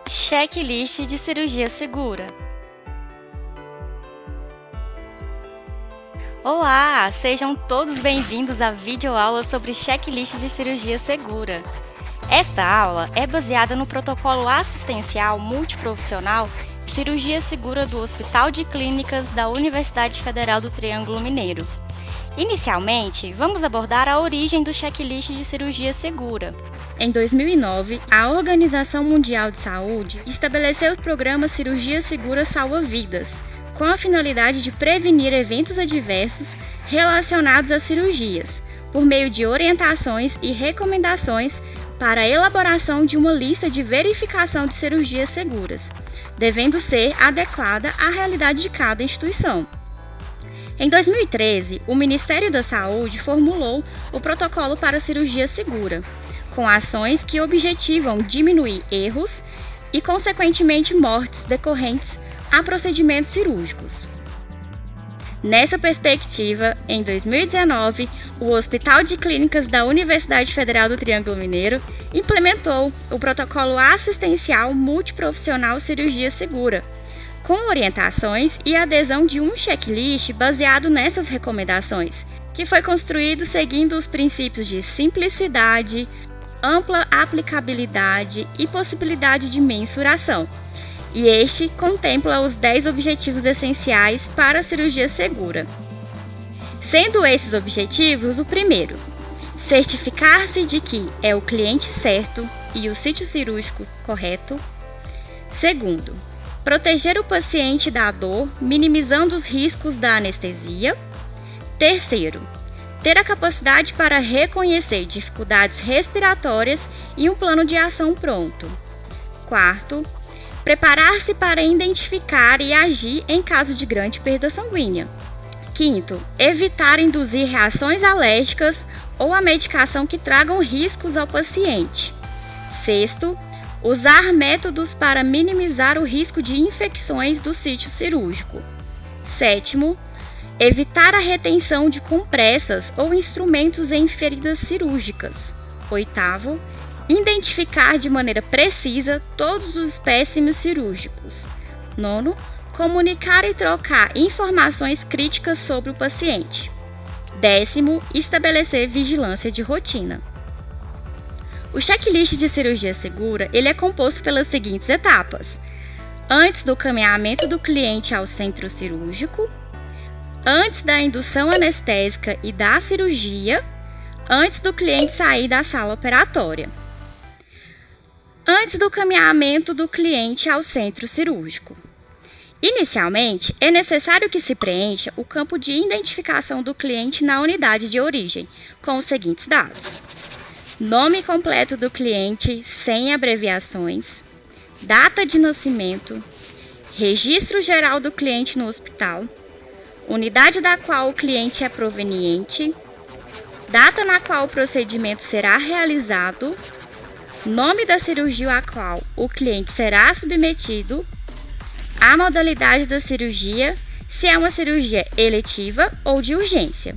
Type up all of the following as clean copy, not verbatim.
Checklist de cirurgia segura. Olá, sejam todos bem-vindos à videoaula sobre checklist de cirurgia segura. Esta aula é baseada no protocolo assistencial multiprofissional Cirurgia Segura do Hospital de Clínicas da Universidade Federal do Triângulo Mineiro. Inicialmente, vamos abordar a origem do checklist de cirurgia segura. Em 2009, a Organização Mundial de Saúde estabeleceu o programa Cirurgia Segura Salva Vidas, com a finalidade de prevenir eventos adversos relacionados às cirurgias, por meio de orientações e recomendações para a elaboração de uma lista de verificação de cirurgias seguras, devendo ser adequada à realidade de cada instituição. Em 2013, o Ministério da Saúde formulou o Protocolo para Cirurgia Segura, com ações que objetivam diminuir erros e, consequentemente, mortes decorrentes a procedimentos cirúrgicos. Nessa perspectiva, em 2019, o Hospital de Clínicas da Universidade Federal do Triângulo Mineiro implementou o Protocolo Assistencial Multiprofissional Cirurgia Segura, com orientações e adesão de um checklist baseado nessas recomendações, que foi construído seguindo os princípios de simplicidade, ampla aplicabilidade e possibilidade de mensuração. E este contempla os 10 objetivos essenciais para a cirurgia segura. Sendo esses objetivos o primeiro, certificar-se de que é o cliente certo e o sítio cirúrgico correto. Segundo, proteger o paciente da dor, minimizando os riscos da anestesia. Terceiro, ter a capacidade para reconhecer dificuldades respiratórias e um plano de ação pronto. Quarto, preparar-se para identificar e agir em caso de grande perda sanguínea. Quinto, evitar induzir reações alérgicas ou a medicação que tragam riscos ao paciente. Sexto, usar métodos para minimizar o risco de infecções do sítio cirúrgico. Sétimo, evitar a retenção de compressas ou instrumentos em feridas cirúrgicas. Oitavo, identificar de maneira precisa todos os espécimes cirúrgicos. Nono, comunicar e trocar informações críticas sobre o paciente. Décimo, estabelecer vigilância de rotina. O checklist de cirurgia segura ele é composto pelas seguintes etapas: antes do caminhamento do cliente ao centro cirúrgico, antes da indução anestésica e da cirurgia, antes do cliente sair da sala operatória. Antes do caminhamento do cliente ao centro cirúrgico. Inicialmente, é necessário que se preencha o campo de identificação do cliente na unidade de origem, com os seguintes dados: nome completo do cliente sem abreviações, data de nascimento, registro geral do cliente no hospital, unidade da qual o cliente é proveniente, data na qual o procedimento será realizado, nome da cirurgia a qual o cliente será submetido, a modalidade da cirurgia, se é uma cirurgia eletiva ou de urgência.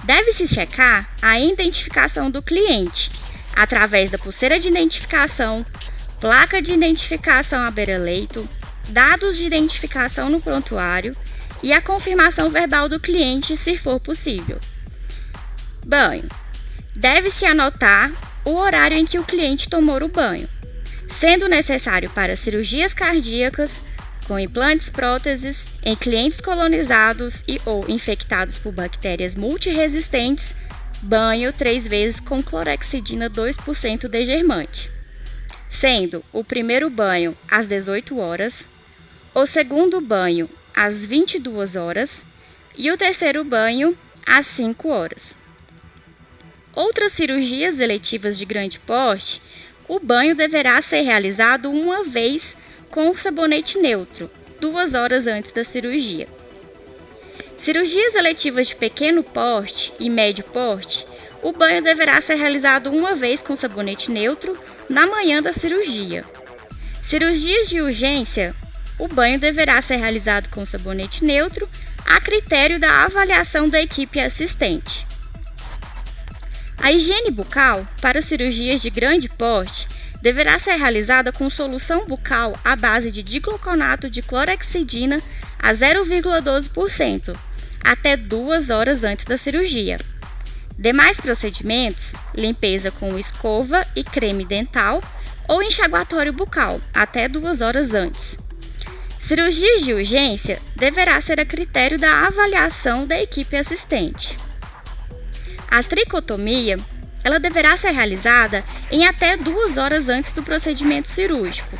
Deve-se checar a identificação do cliente, através da pulseira de identificação, placa de identificação à beira-leito, dados de identificação no prontuário e a confirmação verbal do cliente, se for possível. Banho. Deve-se anotar o horário em que o cliente tomou o banho, sendo necessário para cirurgias cardíacas, com implantes, próteses, em clientes colonizados e ou infectados por bactérias multiresistentes, banho 3 vezes com clorexidina 2% degermante, sendo o primeiro banho às 18 horas, o segundo banho às 22 horas e o terceiro banho às 5 horas. Outras cirurgias eletivas de grande porte, o banho deverá ser realizado uma vez com sabonete neutro, 2 horas antes da cirurgia. Cirurgias eletivas de pequeno porte e médio porte, o banho deverá ser realizado uma vez com sabonete neutro na manhã da cirurgia. Cirurgias de urgência, o banho deverá ser realizado com sabonete neutro a critério da avaliação da equipe assistente. A higiene bucal para cirurgias de grande porte deverá ser realizada com solução bucal à base de dicloconato de clorexidina a 0,12%, até 2 horas antes da cirurgia. Demais procedimentos, limpeza com escova e creme dental ou enxaguatório bucal, até 2 horas antes. Cirurgias de urgência deverá ser a critério da avaliação da equipe assistente. A tricotomia, ela deverá ser realizada em até 2 horas antes do procedimento cirúrgico.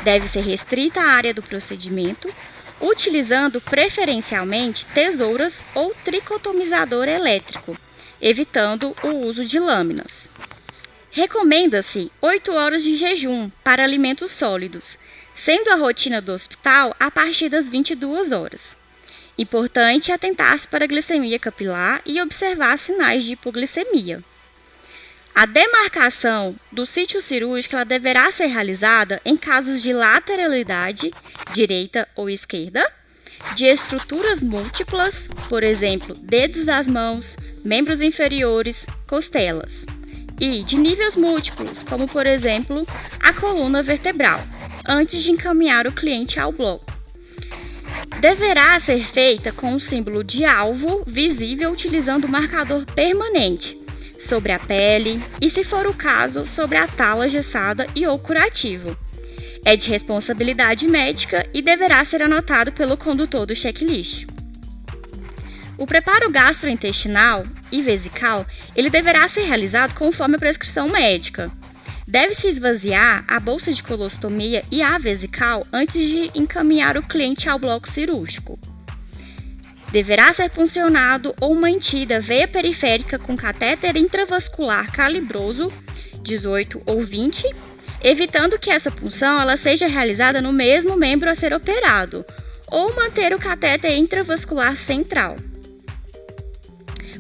Deve ser restrita à área do procedimento, utilizando preferencialmente tesouras ou tricotomizador elétrico, evitando o uso de lâminas. Recomenda-se 8 horas de jejum para alimentos sólidos, sendo a rotina do hospital a partir das 22 horas. Importante atentar-se para a glicemia capilar e observar sinais de hipoglicemia. A demarcação do sítio cirúrgico ela deverá ser realizada em casos de lateralidade, direita ou esquerda, de estruturas múltiplas, por exemplo, dedos das mãos, membros inferiores, costelas, e de níveis múltiplos, como por exemplo, a coluna vertebral, antes de encaminhar o cliente ao bloco. Deverá ser feita com um símbolo de alvo visível utilizando o marcador permanente sobre a pele e, se for o caso, sobre a tala gessada e ou curativo. É de responsabilidade médica e deverá ser anotado pelo condutor do checklist. O preparo gastrointestinal e vesical, ele deverá ser realizado conforme a prescrição médica. Deve-se esvaziar a bolsa de colostomia e a vesical antes de encaminhar o cliente ao bloco cirúrgico. Deverá ser puncionado ou mantida veia periférica com catéter intravascular calibroso 18 ou 20, evitando que essa punção ela seja realizada no mesmo membro a ser operado, ou manter o catéter intravascular central.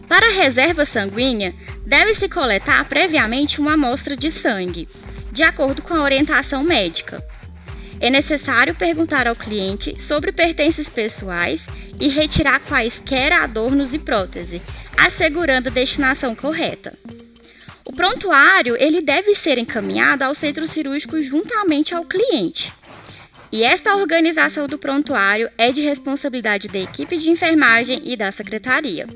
Para a reserva sanguínea, deve-se coletar previamente uma amostra de sangue, de acordo com a orientação médica. É necessário perguntar ao cliente sobre pertences pessoais e retirar quaisquer adornos e prótese, assegurando a destinação correta. O prontuário ele deve ser encaminhado ao centro cirúrgico juntamente ao cliente. E esta organização do prontuário é de responsabilidade da equipe de enfermagem e da secretaria.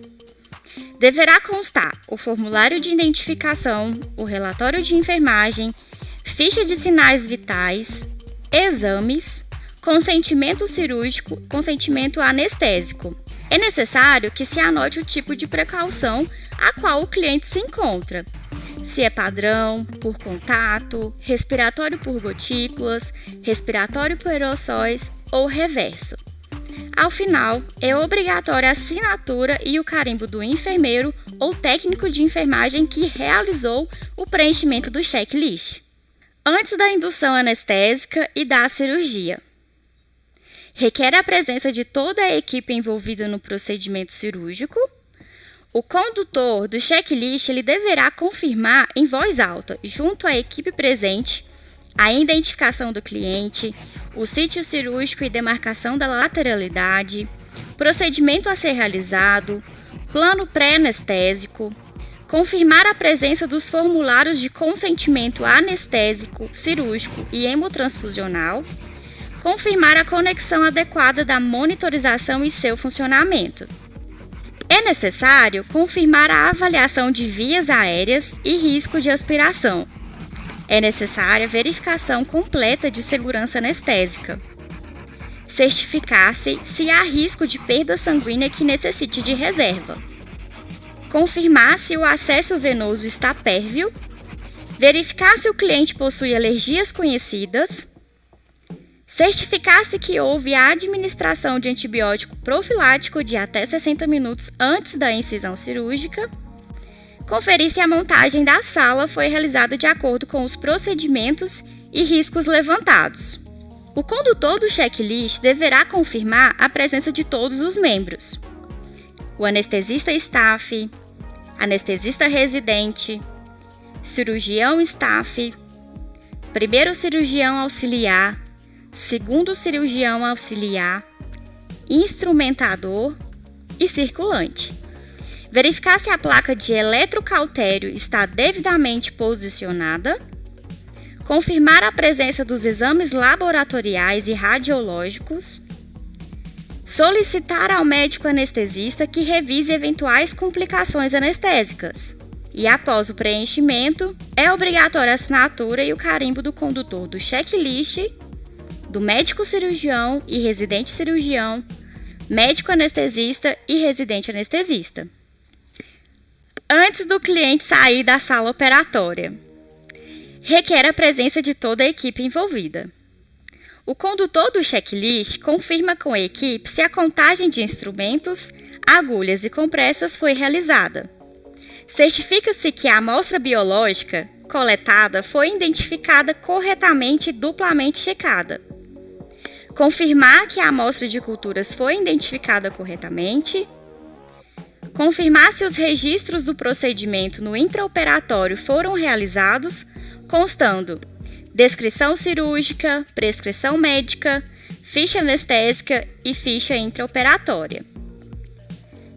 Deverá constar o formulário de identificação, o relatório de enfermagem, ficha de sinais vitais, exames, consentimento cirúrgico, consentimento anestésico. É necessário que se anote o tipo de precaução a qual o cliente se encontra. Se é padrão, por contato, respiratório por gotículas, respiratório por aerossóis ou reverso. Ao final, é obrigatória a assinatura e o carimbo do enfermeiro ou técnico de enfermagem que realizou o preenchimento do checklist. Antes da indução anestésica e da cirurgia. Requer a presença de toda a equipe envolvida no procedimento cirúrgico. O condutor do checklist ele deverá confirmar em voz alta, junto à equipe presente, a identificação do cliente, o sítio cirúrgico e demarcação da lateralidade, procedimento a ser realizado, plano pré-anestésico, confirmar a presença dos formulários de consentimento anestésico, cirúrgico e hemotransfusional, confirmar a conexão adequada da monitorização e seu funcionamento. É necessário confirmar a avaliação de vias aéreas e risco de aspiração. É necessária verificação completa de segurança anestésica. Certificar-se se há risco de perda sanguínea que necessite de reserva. Confirmar se o acesso venoso está pérvio. Verificar se o cliente possui alergias conhecidas. Certificar-se que houve a administração de antibiótico profilático de até 60 minutos antes da incisão cirúrgica. Conferir se a montagem da sala foi realizada de acordo com os procedimentos e riscos levantados. O condutor do checklist deverá confirmar a presença de todos os membros. O anestesista staff, anestesista residente, cirurgião staff, primeiro cirurgião auxiliar, segundo cirurgião auxiliar, instrumentador e circulante. Verificar se a placa de eletrocautério está devidamente posicionada. confirmar a presença dos exames laboratoriais e radiológicos, solicitar ao médico anestesista que revise eventuais complicações anestésicas. E após o preenchimento, é obrigatória a assinatura e o carimbo do condutor do checklist, do médico cirurgião e residente cirurgião, médico anestesista e residente anestesista. Antes do cliente sair da sala operatória, requer a presença de toda a equipe envolvida. O condutor do checklist confirma com a equipe se a contagem de instrumentos, agulhas e compressas foi realizada. Certifica-se que a amostra biológica coletada foi identificada corretamente e duplamente checada. Confirmar que a amostra de culturas foi identificada corretamente. Confirmar se os registros do procedimento no intraoperatório foram realizados, constando descrição cirúrgica, prescrição médica, ficha anestésica e ficha intraoperatória.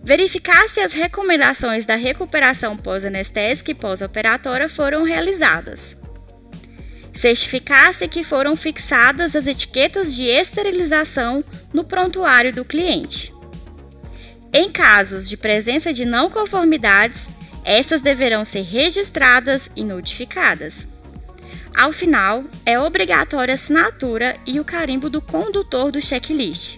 Verificar se as recomendações da recuperação pós-anestésica e pós-operatória foram realizadas. Certificar-se que foram fixadas as etiquetas de esterilização no prontuário do cliente. Em casos de presença de não conformidades, essas deverão ser registradas e notificadas. Ao final, é obrigatória a assinatura e o carimbo do condutor do checklist.